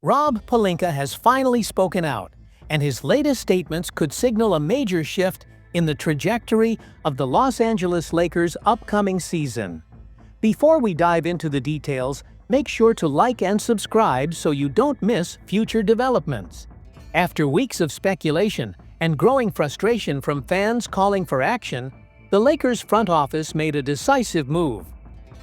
Rob Pelinka has finally spoken out, and his latest statements could signal a major shift in the trajectory of the Los Angeles Lakers' upcoming season. Before we dive into the details, make sure to like and subscribe so you don't miss future developments. After weeks of speculation and growing frustration from fans calling for action, the Lakers front office made a decisive move.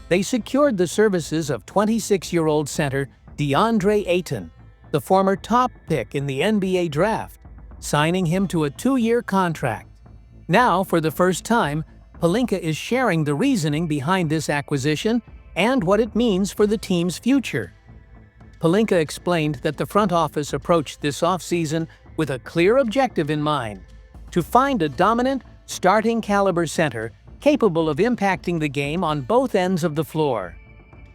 They secured the services of 26-year-old center DeAndre Aton, the former top pick in the NBA draft, signing him to a 2-year contract. Now, for the first time, Pelinka is sharing the reasoning behind this acquisition and what it means for the team's future. Pelinka explained that the front office approached this offseason with a clear objective in mind: to find a dominant, starting-caliber center capable of impacting the game on both ends of the floor.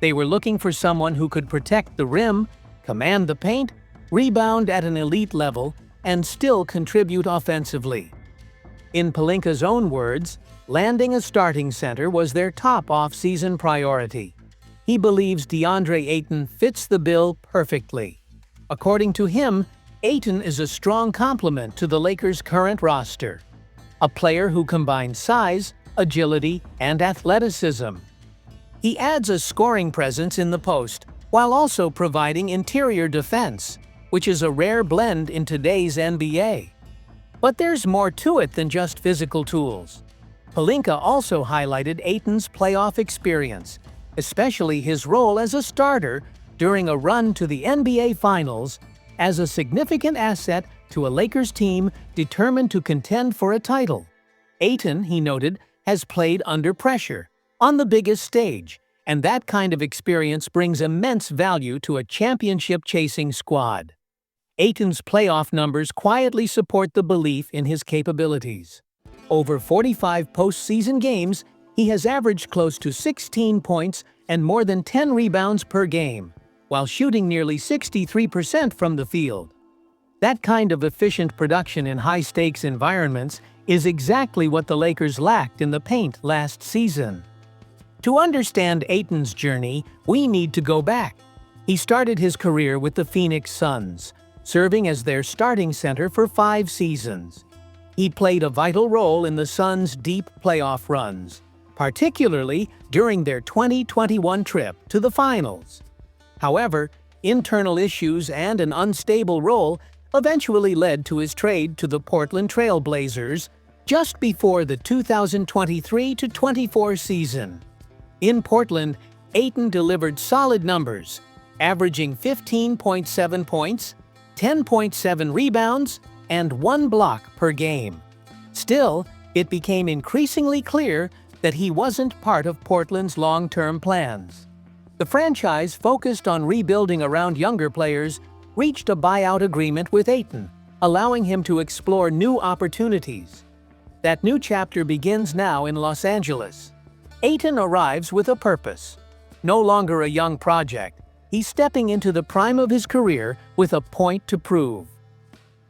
They were looking for someone who could protect the rim, command the paint, rebound at an elite level, and still contribute offensively. In Pelinka's own words, landing a starting center was their top off-season priority. He believes DeAndre Aton fits the bill perfectly. According to him, Aton is a strong complement to the Lakers' current roster, a player who combines size, agility, and athleticism. He adds a scoring presence in the post, while also providing interior defense, which is a rare blend in today's NBA. But there's more to it than just physical tools. Pelinka also highlighted Aton's playoff experience, especially his role as a starter during a run to the NBA Finals, as a significant asset to a Lakers team determined to contend for a title. Aton, he noted, has played under pressure, on the biggest stage, and that kind of experience brings immense value to a championship-chasing squad. Aton's playoff numbers quietly support the belief in his capabilities. Over 45 postseason games, he has averaged close to 16 points and more than 10 rebounds per game, while shooting nearly 63% from the field. That kind of efficient production in high-stakes environments is exactly what the Lakers lacked in the paint last season. To understand Aton's journey, we need to go back. He started his career with the Phoenix Suns, serving as their starting center for 5 seasons. He played a vital role in the Suns' deep playoff runs, particularly during their 2021 trip to the finals. However, internal issues and an unstable role eventually led to his trade to the Portland Trail Blazers just before the 2023-24 season. In Portland, Aton delivered solid numbers, averaging 15.7 points, 10.7 rebounds, and 1 block per game. Still, it became increasingly clear that he wasn't part of Portland's long-term plans. The franchise, focused on rebuilding around younger players, reached a buyout agreement with Aton, allowing him to explore new opportunities. That new chapter begins now in Los Angeles. Aton arrives with a purpose. No longer a young project, he's stepping into the prime of his career with a point to prove.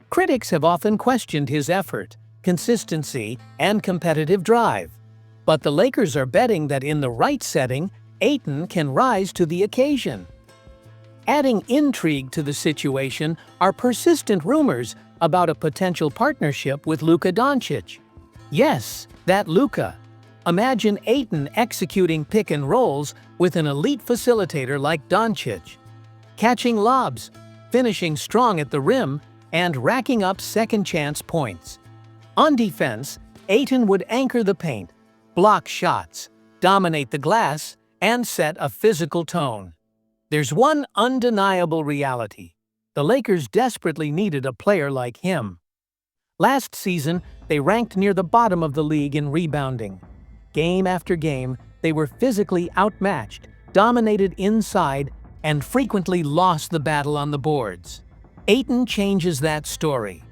Critics have often questioned his effort, consistency, and competitive drive. But the Lakers are betting that in the right setting, Aton can rise to the occasion. Adding intrigue to the situation are persistent rumors about a potential partnership with Luka Doncic. Yes, that Luka. Imagine Aton executing pick and rolls with an elite facilitator like Doncic, catching lobs, finishing strong at the rim, and racking up second-chance points. On defense, Aton would anchor the paint, block shots, dominate the glass, and set a physical tone. There's one undeniable reality. The Lakers desperately needed a player like him. Last season, they ranked near the bottom of the league in rebounding. Game after game, they were physically outmatched, dominated inside, and frequently lost the battle on the boards. Aton changes that story.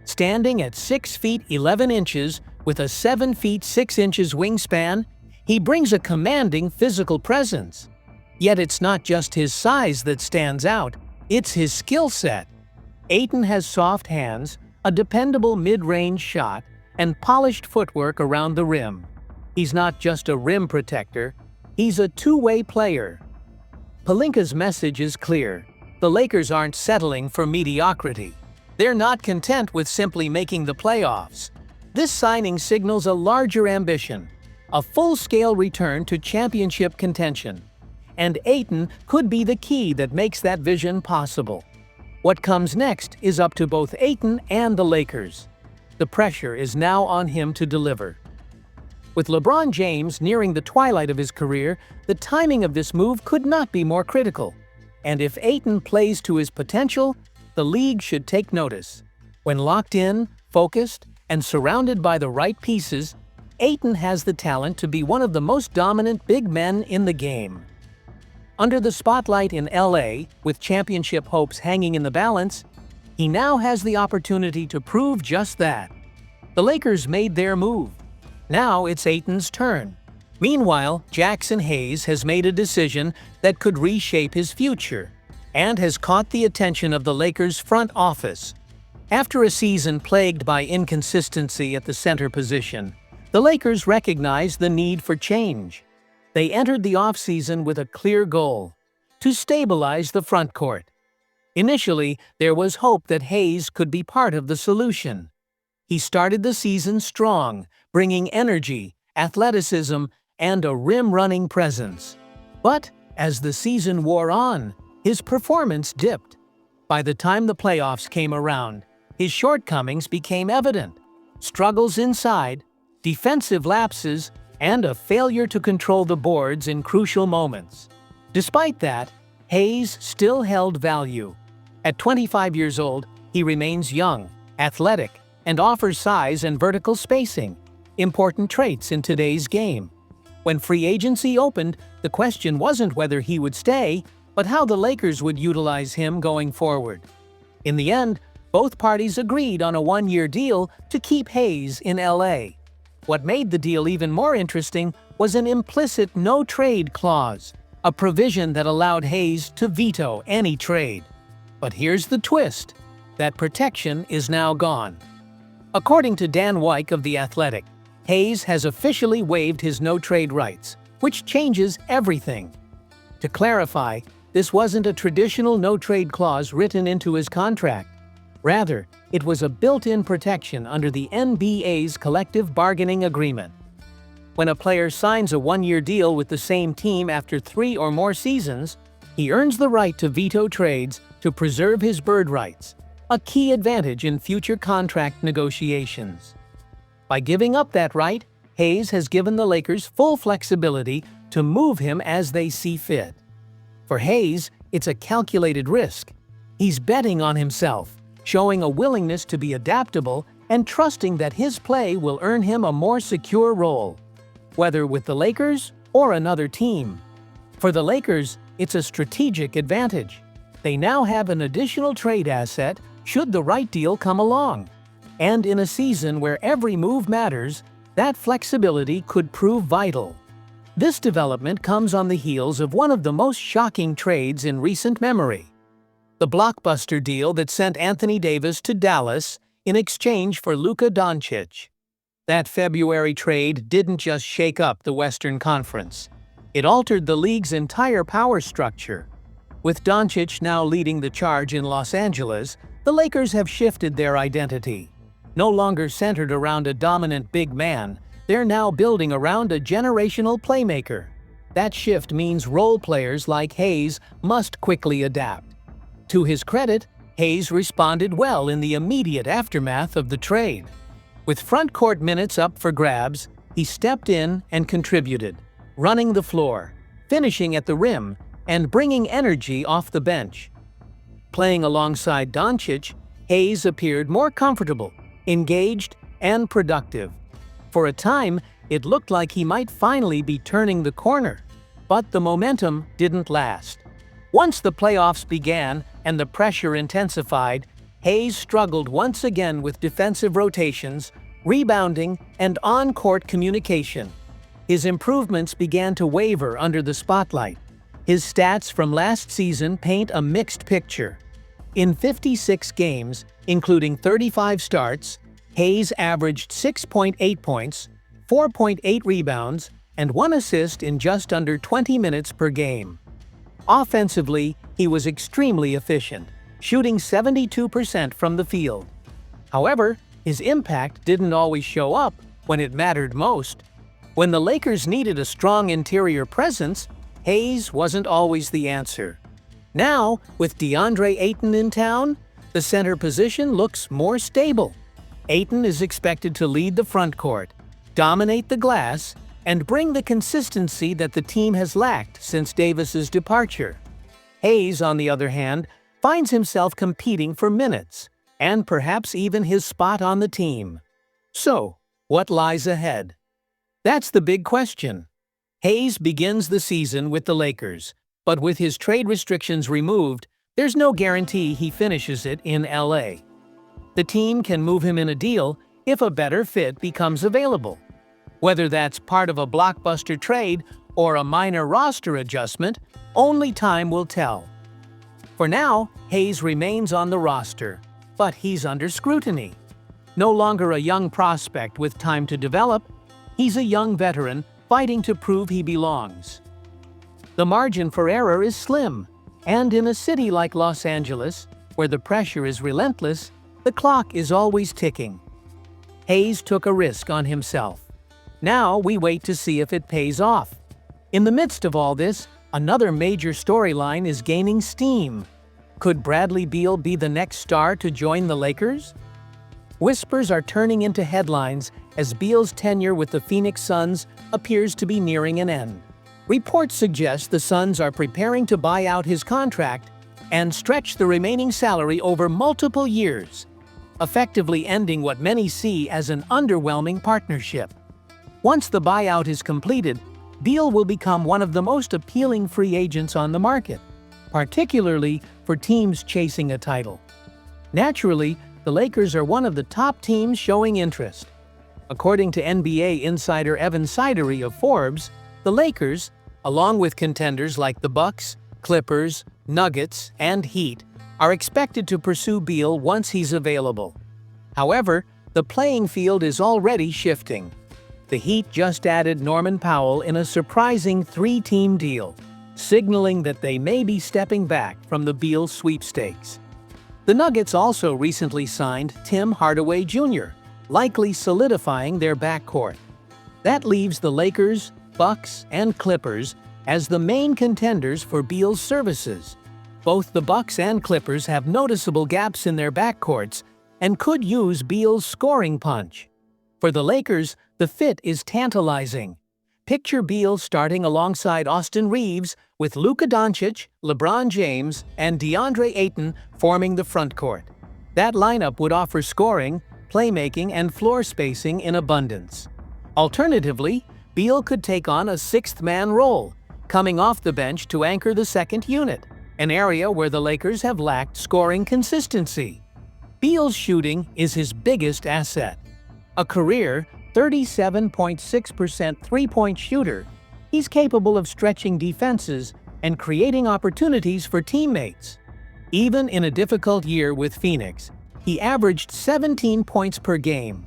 Standing at 6 feet 11 inches with a 7 feet 6 inches wingspan, he brings a commanding physical presence. Yet it's not just his size that stands out, it's his skill set. Aton has soft hands, a dependable mid-range shot, and polished footwork around the rim. He's not just a rim protector, He's a two-way player. Pelinka's message is clear. The Lakers aren't settling for mediocrity. They're not content with simply making the playoffs. This signing signals a larger ambition, a full-scale return to championship contention. And Aton could be the key that makes that vision possible. What comes next is up to both Aton and the Lakers. The pressure is now on him to deliver. With LeBron James nearing the twilight of his career, the timing of this move could not be more critical. And if Aton plays to his potential, the league should take notice. When locked in, focused, and surrounded by the right pieces, Aton has the talent to be one of the most dominant big men in the game. Under the spotlight in LA, with championship hopes hanging in the balance, he now has the opportunity to prove just that. The Lakers made their move. Now it's Aton's turn. Meanwhile, Jackson Hayes has made a decision that could reshape his future, and has caught the attention of the Lakers' front office. After a season plagued by inconsistency at the center position, the Lakers recognized the need for change. They entered the offseason with a clear goal: to stabilize the front court. Initially, there was hope that Hayes could be part of the solution. He started the season strong, bringing energy, athleticism, and a rim-running presence. But as the season wore on, his performance dipped. By the time the playoffs came around, his shortcomings became evident: struggles inside, defensive lapses, and a failure to control the boards in crucial moments. Despite that, Hayes still held value. At 25 years old, he remains young, athletic, and offers size and vertical spacing, important traits in today's game. When free agency opened, the question wasn't whether he would stay, but how the Lakers would utilize him going forward. In the end, both parties agreed on a one-year deal to keep Hayes in LA. What made the deal even more interesting was an implicit no-trade clause, a provision that allowed Hayes to veto any trade. But here's the twist: that protection is now gone. According to Dan Weick of The Athletic, Hayes has officially waived his no-trade rights, which changes everything. To clarify, this wasn't a traditional no-trade clause written into his contract. Rather, it was a built-in protection under the NBA's collective bargaining agreement. When a player signs a one-year deal with the same team after 3 or more seasons, he earns the right to veto trades to preserve his bird rights, a key advantage in future contract negotiations. By giving up that right, Hayes has given the Lakers full flexibility to move him as they see fit. For Hayes, it's a calculated risk. He's betting on himself, showing a willingness to be adaptable and trusting that his play will earn him a more secure role, whether with the Lakers or another team. For the Lakers, it's a strategic advantage. They now have an additional trade asset should the right deal come along. And in a season where every move matters, that flexibility could prove vital. This development comes on the heels of one of the most shocking trades in recent memory: the blockbuster deal that sent Anthony Davis to Dallas in exchange for Luka Doncic. That February trade didn't just shake up the Western Conference. It altered the league's entire power structure. With Doncic now leading the charge in Los Angeles, the Lakers have shifted their identity. No longer centered around a dominant big man, they're now building around a generational playmaker. That shift means role players like Hayes must quickly adapt. To his credit, Hayes responded well in the immediate aftermath of the trade. With front court minutes up for grabs, he stepped in and contributed, running the floor, finishing at the rim, and bringing energy off the bench. Playing alongside Doncic, Hayes appeared more comfortable, engaged, and productive. For a time, it looked like he might finally be turning the corner, but the momentum didn't last. Once the playoffs began and the pressure intensified, Hayes struggled once again with defensive rotations, rebounding, and on-court communication. His improvements began to waver under the spotlight. His stats from last season paint a mixed picture. In 56 games, including 35 starts, Hayes averaged 6.8 points, 4.8 rebounds, and 1 assist in just under 20 minutes per game. Offensively, he was extremely efficient, shooting 72% from the field. However, his impact didn't always show up when it mattered most. When the Lakers needed a strong interior presence, Hayes wasn't always the answer. Now, with DeAndre Ayton in town, the center position looks more stable. Aton is expected to lead the front court, dominate the glass, and bring the consistency that the team has lacked since Davis's departure. Hayes, on the other hand, finds himself competing for minutes, and perhaps even his spot on the team. So, what lies ahead? That's the big question. Hayes begins the season with the Lakers, but with his trade restrictions removed, there's no guarantee he finishes it in LA. The team can move him in a deal if a better fit becomes available. Whether that's part of a blockbuster trade or a minor roster adjustment, only time will tell. For now, Hayes remains on the roster, but he's under scrutiny. No longer a young prospect with time to develop, he's a young veteran fighting to prove he belongs. The margin for error is slim, and in a city like Los Angeles, where the pressure is relentless, the clock is always ticking. Hayes took a risk on himself. Now we wait to see if it pays off. In the midst of all this, another major storyline is gaining steam. Could Bradley Beal be the next star to join the Lakers? Whispers are turning into headlines as Beal's tenure with the Phoenix Suns appears to be nearing an end. Reports suggest the Suns are preparing to buy out his contract and stretch the remaining salary over multiple years, effectively ending what many see as an underwhelming partnership. Once the buyout is completed, Beal will become one of the most appealing free agents on the market, particularly for teams chasing a title. Naturally, the Lakers are one of the top teams showing interest. According to NBA insider Evan Sidery of Forbes, the Lakers, along with contenders like the Bucks, Clippers, Nuggets, and Heat, are expected to pursue Beal once he's available. However, the playing field is already shifting. The Heat just added Norman Powell in a surprising 3-team deal, signaling that they may be stepping back from the Beal sweepstakes. The Nuggets also recently signed Tim Hardaway Jr., likely solidifying their backcourt. That leaves the Lakers, Bucks, and Clippers as the main contenders for Beal's services. Both the Bucks and Clippers have noticeable gaps in their backcourts and could use Beal's scoring punch. For the Lakers, the fit is tantalizing. Picture Beal starting alongside Austin Reeves with Luka Doncic, LeBron James, and DeAndre Ayton forming the frontcourt. That lineup would offer scoring, playmaking, and floor spacing in abundance. Alternatively, Beal could take on a sixth-man role, coming off the bench to anchor the second unit, an area where the Lakers have lacked scoring consistency. Beal's shooting is his biggest asset. A career 37.6% three-point shooter, he's capable of stretching defenses and creating opportunities for teammates. Even in a difficult year with Phoenix, he averaged 17 points per game.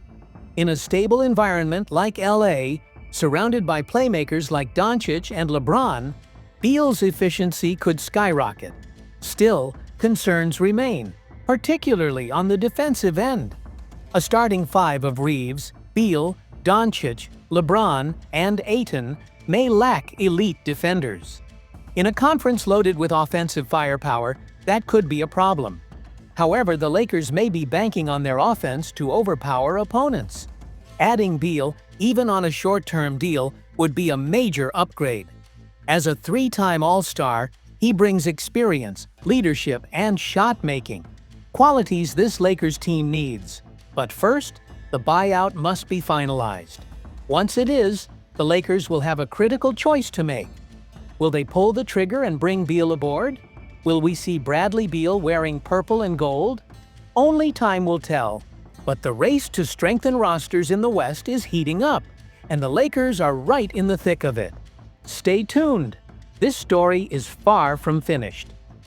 In a stable environment like LA, surrounded by playmakers like Doncic and LeBron, Beal's efficiency could skyrocket. Still, concerns remain, particularly on the defensive end. A starting five of Reeves, Beal, Doncic, LeBron, and Aton may lack elite defenders. In a conference loaded with offensive firepower, that could be a problem. However, the Lakers may be banking on their offense to overpower opponents. Adding Beal, even on a short-term deal, would be a major upgrade. As a 3-time All-Star, he brings experience, leadership, and shot-making, qualities this Lakers team needs. But first, the buyout must be finalized. Once it is, the Lakers will have a critical choice to make. Will they pull the trigger and bring Beal aboard? Will we see Bradley Beal wearing purple and gold? Only time will tell. But the race to strengthen rosters in the West is heating up, and the Lakers are right in the thick of it. Stay tuned. This story is far from finished.